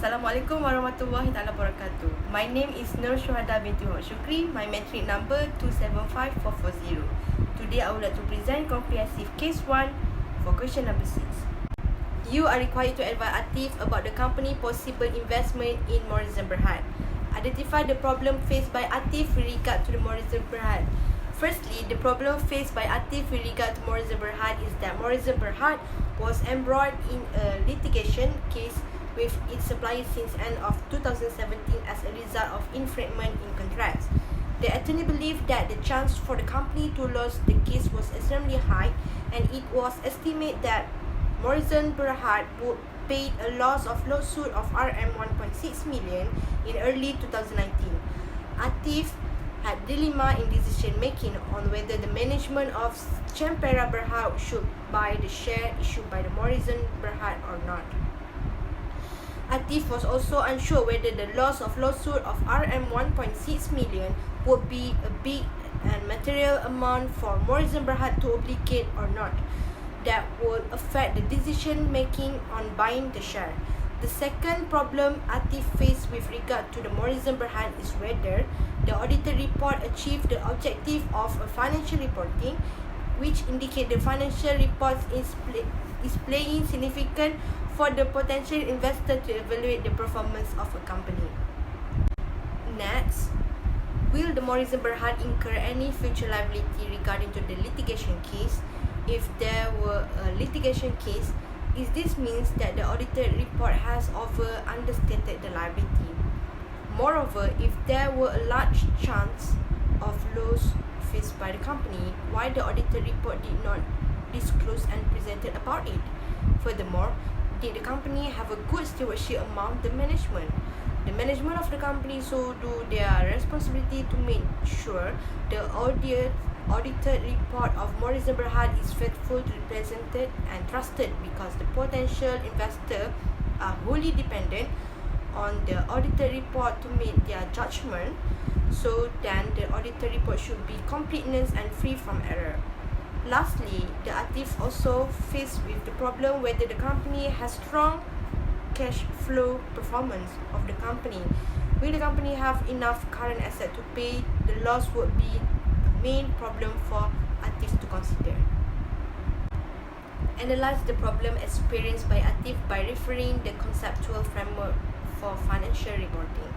Assalamualaikum warahmatullahi wabarakatuh. My name is Shuhada binti Shukri. My metric number 275440. Today I would like to present comprehensive case 1 for question number 6. You are required to advise Atif about the company possible investment in Mohd Berhad. Identify the problem faced by Atif with regard to the Mohd Berhad. Firstly, the problem faced by Atif with regard to Mohd Berhad is that Mohd Berhad was embroiled in a litigation case with its supplier since end of 2017 as a result of infringement in contracts. The attorney believed that the chance for the company to lose the case was extremely high, and it was estimated that Mohd Berhad would pay a loss of lawsuit of RM1.6 million in early 2019. Atif had dilemma in decision making on whether the management of Champera Berhad should buy the share issued by the Mohd Berhad or not. Atif was also unsure whether the loss of lawsuit of RM1.6 million would be a big and material amount for Mohd Berhad to obligate or not, that would affect the decision making on buying the share. The second problem Atif faced with regard to the Mohd Berhad is whether the audited report achieved the objective of a financial reporting, which indicate the financial reports is playing significant for the potential investor to evaluate the performance of a company. Next, will the Mohd Berhad incur any future liability regarding to the litigation case? If there were a litigation case, is this means that the audited report has understated the liability. Moreover, if there were a large chance of loss faced by the company, why the audited report did not disclose and presented about it? Furthermore, did the company have a good stewardship among the management? The management of the company so do their responsibility to make sure the audited report of Mohd Berhad is faithfully presented and trusted, because the potential investor are wholly dependent on the audited report to make their judgment. So then the audited report should be completeness and free from error. Lastly, the Atif also faced with the problem whether the company has strong cash flow performance of the company. Will the company have enough current asset to pay the loss would be a main problem for Atif to consider. Analyze the problem experienced by Atif by referring the conceptual framework for financial reporting.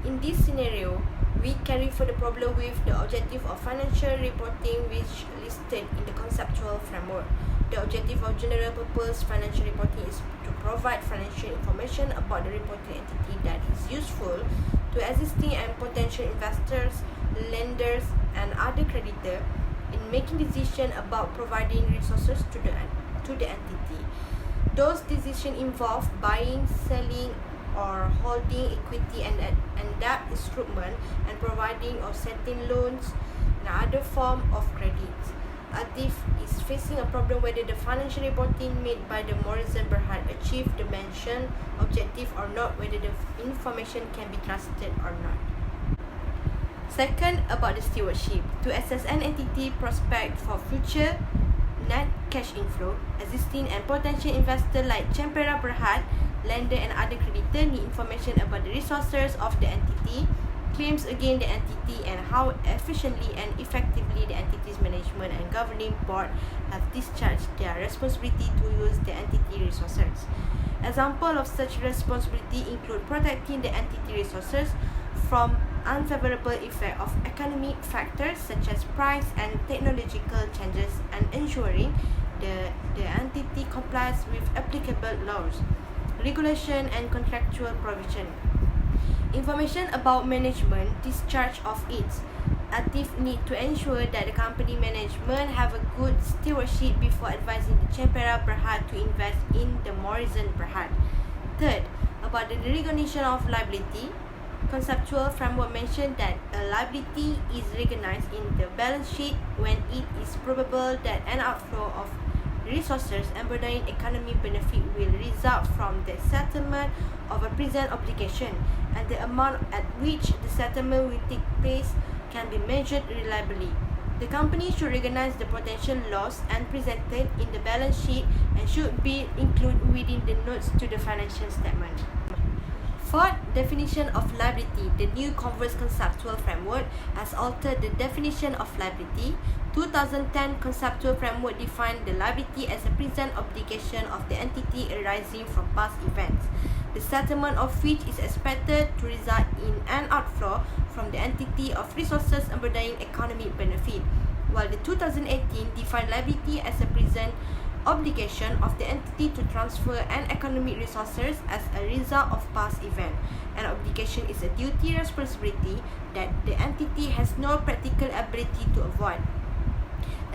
In this scenario, we can refer the problem with the objective of financial reporting, which listed in the conceptual framework. The objective of general purpose financial reporting is to provide financial information about the reporting entity that is useful to existing and potential investors, lenders, and other creditors in making decisions about providing resources to the entity. Those decisions involve buying, selling, or holding equity and debt instrument, and providing or setting loans and other form of credit. Atif is facing a problem whether the financial reporting made by the Mohd Berhad achieve the mentioned objective or not, whether the information can be trusted or not. Second, about the stewardship. To assess an entity prospect for future net cash inflow, existing and potential investor like Champera Berhad, lender and other creditor need information about the resources of the entity, claims against the entity, and how efficiently and effectively the entity's management and governing board have discharged their responsibility to use the entity resources. Example of such responsibility include protecting the entity resources from unfavorable effect of economic factors such as price and technological changes, and ensuring the entity complies with applicable laws, regulation, and contractual provision. Information about management discharge of its. Atif need to ensure that the company management have a good stewardship before advising the Champera Berhad to invest in the Mohd Berhad. Third, about the recognition of liability. Conceptual framework mentioned that a liability is recognized in the balance sheet when it is probable that an outflow of resources embodying economic benefit will result from the settlement of a present obligation, and the amount at which the settlement will take place can be measured reliably. The company should recognize the potential loss and present it in the balance sheet and should be included within the notes to the financial statement. Fourth, definition of liability. The new Converse Conceptual Framework has altered the definition of liability. 2010 Conceptual Framework defined the liability as a present obligation of the entity arising from past events, the settlement of which is expected to result in an outflow from the entity of resources embodying economic benefit, while the 2018 defined liability as a present obligation of the entity to transfer an economic resources as a result of past event. An obligation is a duty responsibility that the entity has no practical ability to avoid.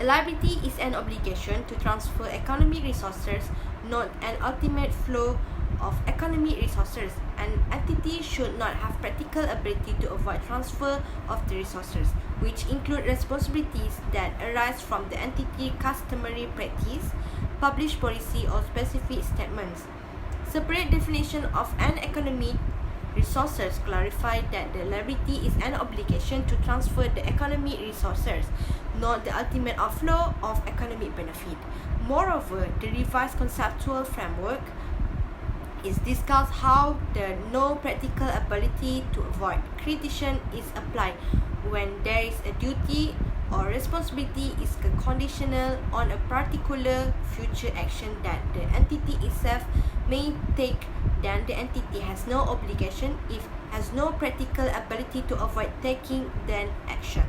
A liability is an obligation to transfer economic resources, not an ultimate flow of economic resources. An entity should not have practical ability to avoid transfer of the resources, which include responsibilities that arise from the entity customary practice, published policy or specific statements. Separate definition of an economic resources clarify that the liability is an obligation to transfer the economic resources, not the ultimate outflow of economic benefit. Moreover, the revised conceptual framework is discuss how the no practical ability to avoid criticism is applied when there is a duty or responsibility is conditional on a particular future action that the entity itself may take. Then the entity has no obligation if has no practical ability to avoid taking then action.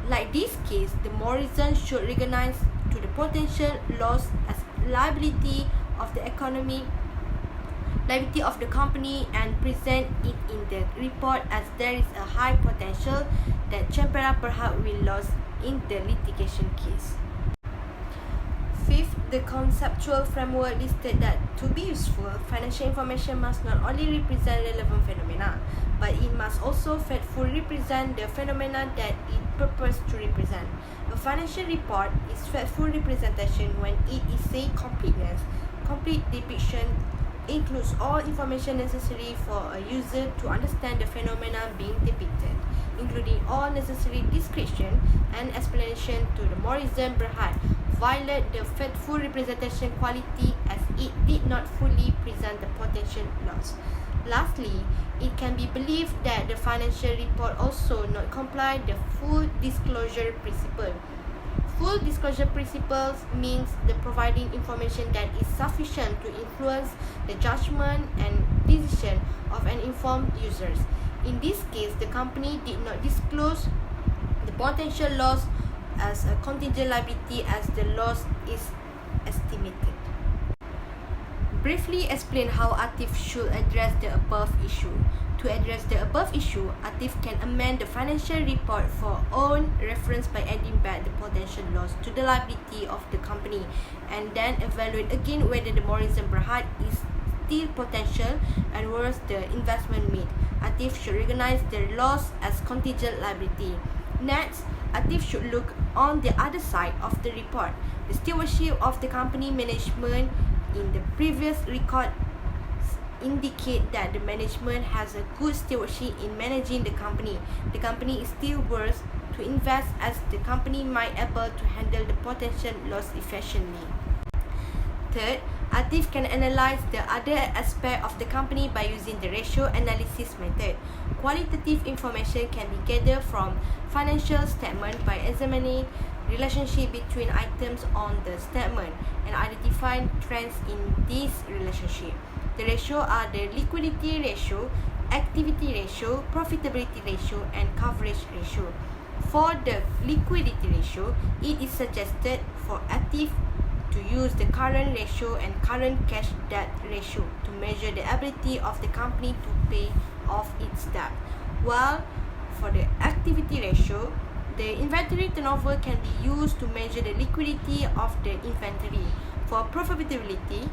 Like this case, the Morrison should recognize to the potential loss as liability of the economy, liability of the company, and present it in the report as there is a high potential that Champera perhaps will lose in the litigation case. Fifth, the conceptual framework listed that to be useful, financial information must not only represent relevant phenomena, but it must also faithfully represent the phenomena that it purports to represent. A financial report is faithful representation when it is a completeness. Complete depiction includes all information necessary for a user to understand the phenomena being depicted, including all necessary description and explanation. To the Morrison Berhad violate the faithful representation quality as it did not fully present the potential loss. Lastly, it can be believed that the financial report also not comply the full disclosure principle. Full disclosure principles means the providing information that is sufficient to influence the judgment and decision of an informed users. In this case, the company did not disclose the potential loss as a contingent liability as the loss is estimated. Briefly explain how ATIF should address the above issue. To address the above issue, ATIF can amend the financial report for own reference by adding back the potential loss to the liability of the company and then evaluate again whether the Morrison Berhad is still potential and worth the investment made. ATIF should recognize the loss as contingent liability. Next, ATIF should look on the other side of the report. The stewardship of the company management in the previous record indicate that the management has a good stewardship in managing the company. The company is still worth to invest as the company might able to handle the potential loss efficiently. Third, ATIF can analyze the other aspect of the company by using the ratio analysis method. Qualitative information can be gathered from financial statement by examining relationship between items on the statement and identifying trends in this relationship. The ratio are the liquidity ratio, activity ratio, profitability ratio, and coverage ratio. For the liquidity ratio, it is suggested for ATIF to use the current ratio and current cash debt ratio to measure the ability of the company to pay off its debt. While for the activity ratio, the inventory turnover can be used to measure the liquidity of the inventory. For profitability,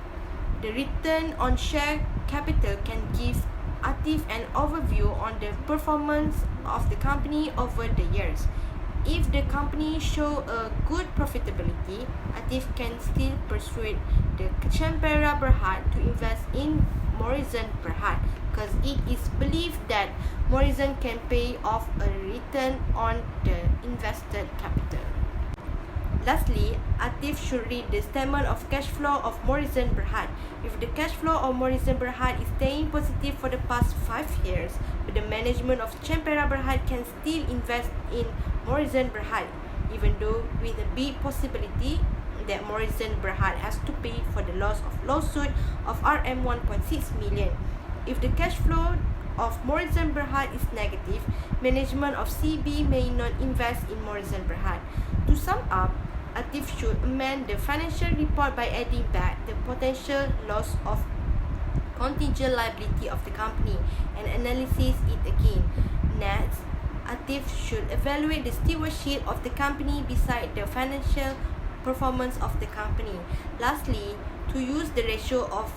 the return on share capital can give ATIF an overview on the performance of the company over the years. If the company show a good profitability, ATIF can still persuade the Champera Berhad to invest in Morrison Berhad because it is believed that Morrison can pay off a return on the invested capital. Lastly, Atif should read the statement of cash flow of Morrison Berhad. If the cash flow of Morrison Berhad is staying positive for the past 5 years, but the management of Champera Berhad can still invest in Morrison Berhad, even though with a big possibility that Morrison Berhad has to pay for the loss of lawsuit of RM 1.6 million. If the cash flow of Morrison Berhad is negative, management of CB may not invest in Morrison Berhad. To sum up, Atif should amend the financial report by adding back the potential loss of contingent liability of the company and analysis it again. Next, Atif should evaluate the stewardship of the company beside the financial performance of the company. Lastly, to use the ratio of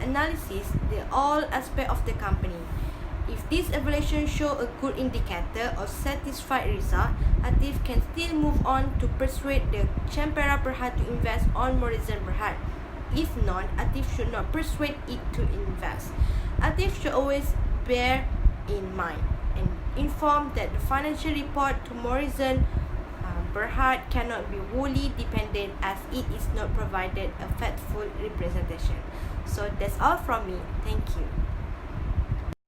analysis the all aspect of the company. If this evaluation show a good indicator of satisfied result, Atif can still move on to persuade the Champera Berhad to invest on Morrison Berhad. If not, Atif should not persuade it to invest. Atif should always bear in mind and inform that the financial report to Morrison Berhad cannot be wholly dependent as it is not provided a faithful representation. So that's all from me. Thank you.